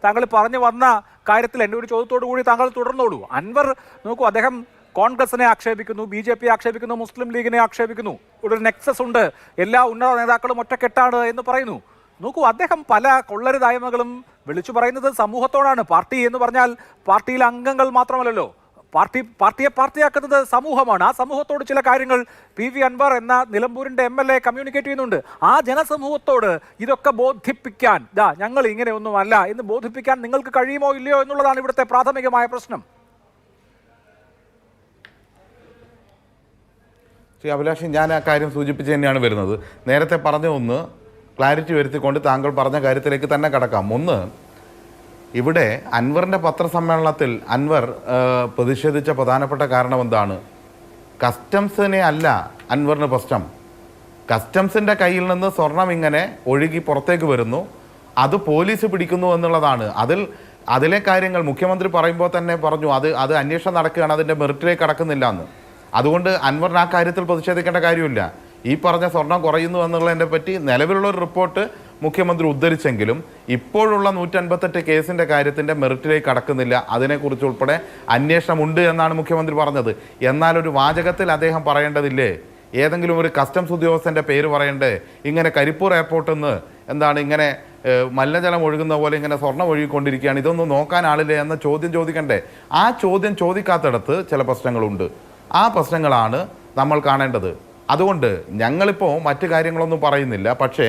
താങ്കൾ പറഞ്ഞു വന്ന കാര്യത്തിൽ എൻ്റെ ഒരു ചോദ്യത്തോടു കൂടി താങ്കൾ തുടർന്നോളൂ. അൻവർ നോക്കൂ, അദ്ദേഹം കോൺഗ്രസിനെ ആക്ഷേപിക്കുന്നു, BJP ആക്ഷേപിക്കുന്നു, മുസ്ലിം ലീഗിനെ ആക്ഷേപിക്കുന്നു, ഇവിടെ ഒരു നെക്സസ് ഉണ്ട്, എല്ലാ ഉന്നത നേതാക്കളും ഒറ്റക്കെട്ടാണ് എന്ന് പറയുന്നു. നോക്കൂ, അദ്ദേഹം പല കൊള്ളരുതായ്മകളും വിളിച്ചു പറയുന്നത് സമൂഹത്തോടാണ്. പാർട്ടി എന്ന് പറഞ്ഞാൽ പാർട്ടിയിലെ അംഗങ്ങൾ മാത്രമല്ലല്ലോ, പാർട്ടിയെ പാർട്ടിയാക്കുന്നത് സമൂഹമാണ്. ആ സമൂഹത്തോട് ചില കാര്യങ്ങൾ PV അൻവർ എന്ന നിലമ്പൂരിൻ്റെ MLA കമ്മ്യൂണിക്കേറ്റ് ചെയ്യുന്നുണ്ട്. ആ ജനസമൂഹത്തോട് ഇതൊക്കെ ബോധിപ്പിക്കാൻ, ഞങ്ങൾ ഇങ്ങനെയൊന്നുമല്ല എന്ന് ബോധിപ്പിക്കാൻ നിങ്ങൾക്ക് കഴിയുമോ ഇല്ലയോ എന്നുള്ളതാണ് ഇവിടുത്തെ പ്രാഥമികമായ പ്രശ്നം. അഭിലാഷ്, ഞാൻ ആ കാര്യം സൂചിപ്പിച്ച് തന്നെയാണ് വരുന്നത്. നേരത്തെ പറഞ്ഞ ഒന്ന് ക്ലാരിറ്റി വരുത്തിക്കൊണ്ട് താങ്കൾ പറഞ്ഞ കാര്യത്തിലേക്ക് തന്നെ കടക്കാം. ഒന്ന്, ഇവിടെ അൻവറിൻ്റെ പത്രസമ്മേളനത്തിൽ അൻവർ പ്രതിഷേധിച്ച പ്രധാനപ്പെട്ട കാരണം എന്താണ്? കസ്റ്റംസിനെ അല്ല അൻവറിന് പ്രശ്നം. കസ്റ്റംസിൻ്റെ കയ്യിൽ നിന്ന് സ്വർണം ഇങ്ങനെ ഒഴുകി പുറത്തേക്ക് വരുന്നു, അത് പോലീസ് പിടിക്കുന്നു എന്നുള്ളതാണ്. അതിലെ കാര്യങ്ങൾ മുഖ്യമന്ത്രി പറയുമ്പോൾ തന്നെ പറഞ്ഞു അത് അന്വേഷണം നടക്കുകയാണ്, അതിൻ്റെ മെറിറ്റിലേക്ക് കടക്കുന്നില്ല എന്ന്. അതുകൊണ്ട് അൻവറിന് ആ കാര്യത്തിൽ പ്രതിഷേധിക്കേണ്ട കാര്യമില്ല. ഈ പറഞ്ഞ സ്വർണം കുറയുന്നു എന്നുള്ളതിനെ പറ്റി നിലവിലുള്ള ഒരു റിപ്പോർട്ട് മുഖ്യമന്ത്രി ഉദ്ധരിച്ചെങ്കിലും ഇപ്പോഴുള്ള 158 കേസിൻ്റെ കാര്യത്തിൻ്റെ മെറിറ്റിലേക്ക് കടക്കുന്നില്ല, അതിനെക്കുറിച്ച് ഉൾപ്പെടെ അന്വേഷണമുണ്ട് എന്നാണ് മുഖ്യമന്ത്രി പറഞ്ഞത്. എന്നാൽ ഒരു വാചകത്തിൽ അദ്ദേഹം പറയേണ്ടതില്ലേ? ഏതെങ്കിലും ഒരു കസ്റ്റംസ് ഉദ്യോഗസ്ഥൻ്റെ പേര് പറയണ്ടേ? ഇങ്ങനെ കരിപ്പൂർ എയർപോർട്ടിൽ നിന്ന് ഇങ്ങനെ മലിനജലം ഒഴുകുന്ന പോലെ ഇങ്ങനെ സ്വർണ്ണം ഒഴുകിക്കൊണ്ടിരിക്കുകയാണ്, ഇതൊന്നും നോക്കാൻ ആളില്ലേ എന്ന ചോദ്യം ചോദിക്കണ്ടേ? ആ ചോദ്യം ചോദിക്കാത്തിടത്ത് ചില പ്രശ്നങ്ങളുണ്ട്. ആ പ്രശ്നങ്ങളാണ് നമ്മൾ കാണേണ്ടത്. അതുകൊണ്ട് ഞങ്ങളിപ്പോൾ മറ്റു കാര്യങ്ങളൊന്നും പറയുന്നില്ല. പക്ഷേ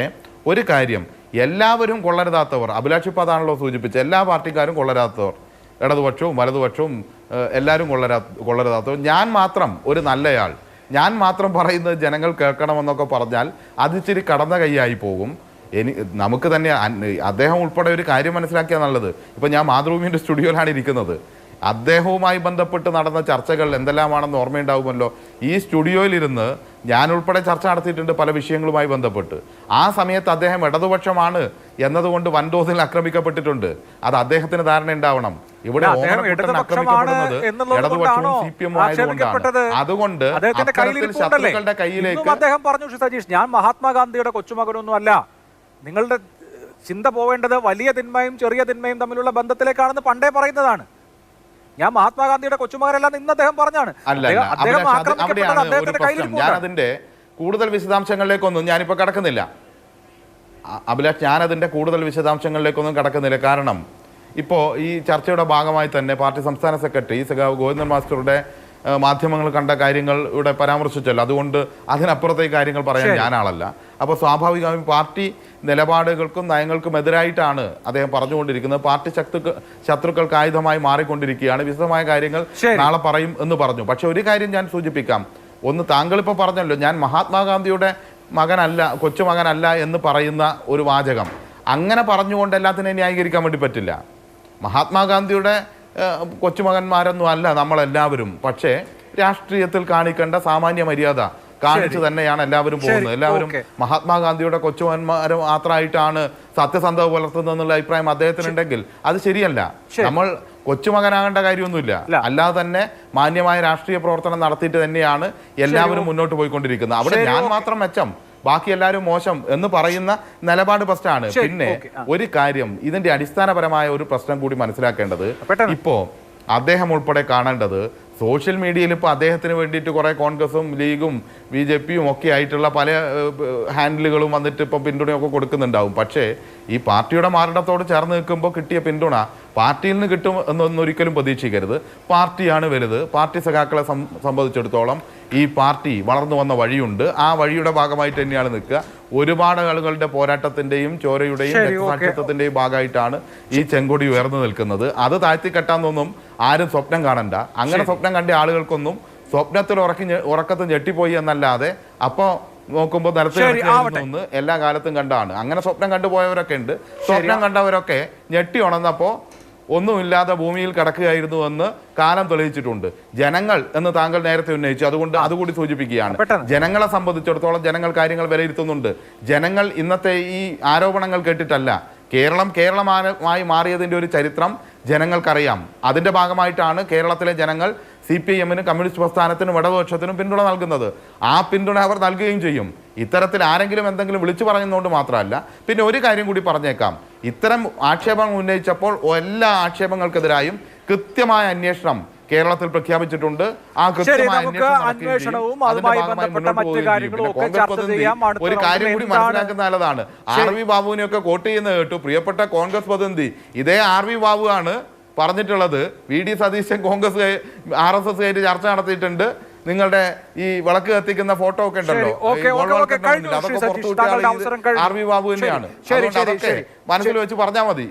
ഒരു കാര്യം, എല്ലാവരും കൊള്ളരുതാത്തവർ, അഭിലാഷ് ഇപ്പോൾ അതാണല്ലോ സൂചിപ്പിച്ചത്, എല്ലാ പാർട്ടിക്കാരും കൊള്ളരുതാത്തവർ, ഇടതുപക്ഷവും വലതുപക്ഷവും എല്ലാവരും കൊള്ളരുതാത്തവർ. ഞാൻ മാത്രം ഒരു നല്ലയാൾ, ഞാൻ മാത്രം പറയുന്നത് ജനങ്ങൾ കേൾക്കണമെന്നൊക്കെ പറഞ്ഞാൽ അതിച്ചിരി കടന്ന കൈയായി പോകും. നമുക്ക് തന്നെ അദ്ദേഹം ഉൾപ്പെടെ ഒരു കാര്യം മനസ്സിലാക്കിയാൽ നല്ലത്. ഇപ്പം ഞാൻ മാതൃഭൂമിൻ്റെ സ്റ്റുഡിയോയിലാണ് ഇരിക്കുന്നത്. അദ്ദേഹവുമായി ബന്ധപ്പെട്ട് നടന്ന ചർച്ചകൾ എന്തെല്ലാമാണെന്ന് ഓർമ്മയുണ്ടാവുമല്ലോ. ഈ സ്റ്റുഡിയോയിലിരുന്ന് ഞാൻ ഉൾപ്പെടെ ചർച്ച നടത്തിയിട്ടുണ്ട് പല വിഷയങ്ങളുമായി ബന്ധപ്പെട്ട്. ആ സമയത്ത് അദ്ദേഹം ഇടതുപക്ഷമാണ് എന്നതുകൊണ്ട് വൻതോതിൽ ആക്രമിക്കപ്പെട്ടിട്ടുണ്ട്. അത് അദ്ദേഹത്തിന് ധാരണ ഉണ്ടാവണം. ഇവിടെ ആക്രമിക്കപ്പെടുന്നത് ഇടതുപക്ഷവും CPM ആയതുകൊണ്ടാണ്. അതുകൊണ്ട് ശത്രുക്കളുടെ കയ്യിലേക്ക് അദ്ദേഹം പറഞ്ഞു, സജീഷ്, ഞാൻ മഹാത്മാഗാന്ധിയുടെ കൊച്ചുമകനൊന്നും അല്ല. നിങ്ങളുടെ ചിന്ത പോവേണ്ടത് വലിയ തിന്മയും ചെറിയ തിന്മയും തമ്മിലുള്ള ബന്ധത്തിലേക്കാണെന്ന് പണ്ടേ പറയുന്നതാണ്. ഞാൻ മഹാത്മാഗാന്ധിയുടെ കൊച്ചുമകനല്ല ഇന്ന് അദ്ദേഹം പറഞ്ഞാണ്. ഞാൻ അതിന്റെ കൂടുതൽ വിശദാംശങ്ങളിലേക്കൊന്നും ഞാനിപ്പോൾ കടക്കുന്നില്ല അഭിലാഷ്, ഞാനതിന്റെ കൂടുതൽ വിശദാംശങ്ങളിലേക്കൊന്നും കടക്കുന്നില്ല. കാരണം ഇപ്പോൾ ഈ ചർച്ചയുടെ ഭാഗമായി തന്നെ പാർട്ടി സംസ്ഥാന സെക്രട്ടറി സഖാവ് ഗോവിന്ദൻ മാസ്റ്ററുടെ മാധ്യമങ്ങൾ കണ്ട കാര്യങ്ങൾ ഇവിടെ പരാമർശിച്ചല്ലോ. അതുകൊണ്ട് അതിനപ്പുറത്തെ കാര്യങ്ങൾ പറയാൻ ഞാനാളല്ല. അപ്പോൾ സ്വാഭാവികമായും പാർട്ടി നിലപാടുകൾക്കും നയങ്ങൾക്കും എതിരായിട്ടാണ് അദ്ദേഹം പറഞ്ഞുകൊണ്ടിരിക്കുന്നത്. പാർട്ടി ശത്രുക്കൾക്ക് ആയുധമായി മാറിക്കൊണ്ടിരിക്കുകയാണ്. വിശദമായ കാര്യങ്ങൾ നാളെ പറയും എന്ന് പറഞ്ഞു. പക്ഷെ ഒരു കാര്യം ഞാൻ സൂചിപ്പിക്കാം. ഒന്ന്, താങ്കളിപ്പോൾ പറഞ്ഞല്ലോ ഞാൻ മഹാത്മാഗാന്ധിയുടെ മകനല്ല, കൊച്ചുമകനല്ല എന്ന് പറയുന്ന ഒരു വാചകം. അങ്ങനെ പറഞ്ഞുകൊണ്ട് എല്ലാത്തിനെയും ന്യായീകരിക്കാൻ വേണ്ടി പറ്റില്ല. മഹാത്മാഗാന്ധിയുടെ കൊച്ചുമകന്മാരൊന്നും അല്ല നമ്മളെല്ലാവരും. പക്ഷേ രാഷ്ട്രീയത്തിൽ കാണിക്കേണ്ട സാമാന്യ മര്യാദ കാണിച്ചു തന്നെയാണ് എല്ലാവരും പോകുന്നത്. എല്ലാവരും മഹാത്മാഗാന്ധിയുടെ കൊച്ചുമകന്മാരും മാത്രമായിട്ടാണ് സത്യസന്ധത പുലർത്തുന്നതെന്നുള്ള അഭിപ്രായം അദ്ദേഹത്തിനുണ്ടെങ്കിൽ അത് ശരിയല്ല. നമ്മൾ കൊച്ചുമകനാകേണ്ട കാര്യമൊന്നുമില്ല. അല്ലാതെ തന്നെ മാന്യമായ രാഷ്ട്രീയ പ്രവർത്തനം നടത്തിയിട്ട് തന്നെയാണ് എല്ലാവരും മുന്നോട്ട് പോയിക്കൊണ്ടിരിക്കുന്നത്. അവിടെ ഞാൻ മാത്രം മെച്ചം, ബാക്കി എല്ലാവരും മോശം എന്ന് പറയുന്ന നിലപാട് പ്രശ്നമാണ്. പിന്നെ ഒരു കാര്യം, ഇതിന്റെ അടിസ്ഥാനപരമായ ഒരു പ്രശ്നം കൂടി മനസ്സിലാക്കേണ്ടത്, ഇപ്പോ അദ്ദേഹം ഉൾപ്പെടെ കാണേണ്ടത്, സോഷ്യൽ മീഡിയയിൽ ഇപ്പോൾ അദ്ദേഹത്തിന് വേണ്ടിയിട്ട് കുറേ കോൺഗ്രസും ലീഗും BJPയും ഒക്കെ ആയിട്ടുള്ള പല ഹാൻഡിലുകളും വന്നിട്ട് ഇപ്പോൾ പിന്തുണയൊക്കെ കൊടുക്കുന്നുണ്ടാവും. പക്ഷേ ഈ പാർട്ടിയുടെ മാറിടത്തോട് ചേർന്ന് നിൽക്കുമ്പോൾ കിട്ടിയ പിന്തുണ പാർട്ടിയിൽ നിന്ന് കിട്ടും എന്നൊരിക്കലും പ്രതീക്ഷിക്കരുത്. പാർട്ടിയാണ് വലുത്. പാർട്ടി സഖാക്കളെ സംബന്ധിച്ചിടത്തോളം ഈ പാർട്ടി വളർന്നു വന്ന വഴിയുണ്ട്. ആ വഴിയുടെ ഭാഗമായിട്ട് തന്നെയാണ് നിൽക്കുക. ഒരുപാട് ആളുകളുടെ പോരാട്ടത്തിന്റെയും ചോരയുടെയും രക്തസാക്ഷിത്വത്തിന്റെയും ഭാഗമായിട്ടാണ് ഈ ചെങ്കൊടി ഉയർന്നു നിൽക്കുന്നത്. അത് താഴ്ത്തിക്കെട്ടാന്നൊന്നും ആരും സ്വപ്നം കാണണ്ട. അങ്ങനെ സ്വപ്നം കണ്ട ആളുകൾക്കൊന്നും സ്വപ്നത്തിൽ ഉറക്കത്തിൽ ഞെട്ടിപ്പോയി എന്നല്ലാതെ അപ്പോൾ നോക്കുമ്പോൾ നിലത്ത് എല്ലാ കാലത്തും കണ്ടാണ്. അങ്ങനെ സ്വപ്നം കണ്ടുപോയവരൊക്കെ ഉണ്ട്. സ്വപ്നം കണ്ടവരൊക്കെ ഞെട്ടി ഉണർന്നപ്പോൾ ഒന്നുമില്ലാതെ ഭൂമിയിൽ കിടക്കുകയായിരുന്നു എന്ന് കാലം തെളിയിച്ചിട്ടുണ്ട്. ജനങ്ങൾ എന്ന് താങ്കൾ നേരത്തെ ഉന്നയിച്ചു, അതുകൊണ്ട് അതുകൂടി സൂചിപ്പിക്കുകയാണ്. ജനങ്ങളെ സംബന്ധിച്ചിടത്തോളം ജനങ്ങൾ കാര്യങ്ങൾ വിലയിരുത്തുന്നുണ്ട്. ജനങ്ങൾ ഇന്നത്തെ ഈ ആരോപണങ്ങൾ കേട്ടിട്ടല്ല, കേരളമായി മാറിയതിൻ്റെ ഒരു ചരിത്രം ജനങ്ങൾക്കറിയാം. അതിൻ്റെ ഭാഗമായിട്ടാണ് കേരളത്തിലെ ജനങ്ങൾ CPIM-നും കമ്മ്യൂണിസ്റ്റ് പ്രസ്ഥാനത്തിനും ഇടതുപക്ഷത്തിനും പിന്തുണ നൽകുന്നത്. ആ പിന്തുണ അവർ നൽകുകയും ചെയ്യും. ഇത്തരത്തിൽ ആരെങ്കിലും എന്തെങ്കിലും വിളിച്ചു പറയുന്നതുകൊണ്ട് മാത്രമല്ല. പിന്നെ ഒരു കാര്യം കൂടി പറഞ്ഞേക്കാം, ഇത്തരം ആക്ഷേപങ്ങൾ ഉന്നയിച്ചപ്പോൾ എല്ലാ ആക്ഷേപങ്ങൾക്കെതിരായും കൃത്യമായ അന്വേഷണം കേരളത്തിൽ പ്രഖ്യാപിച്ചിട്ടുണ്ട്. ആ കൃത്യമായ അന്വേഷണവും അതുമായി ബന്ധപ്പെട്ട മറ്റു കാര്യങ്ങളും ഒക്കെ ചർച്ച ചെയ്യാം. ഒരു കാര്യം കൂടി മനസ്സിലാക്കുന്ന നല്ലതാണ്. RV ബാബുവിനെയൊക്കെ കോട്ട് ചെയ്യുന്നത് കേട്ടു. പ്രിയപ്പെട്ട കോൺഗ്രസ് പ്രതിനിധി ഇതേ RV ബാബു ആണ് പറഞ്ഞിട്ടുള്ളത് VD സതീശൻ കോൺഗ്രസ് RSS ആയിട്ട് ചർച്ച നടത്തിയിട്ടുണ്ട്. നിങ്ങളുടെ ഈ വിളക്ക് കത്തിക്കുന്ന ഫോട്ടോ ഒക്കെ ഉണ്ടല്ലോ, അതൊക്കെ പുറത്തുവിട്ട RV ബാബു തന്നെയാണ്. അതൊക്കെ മനസ്സിൽ വെച്ച് പറഞ്ഞാൽ മതി.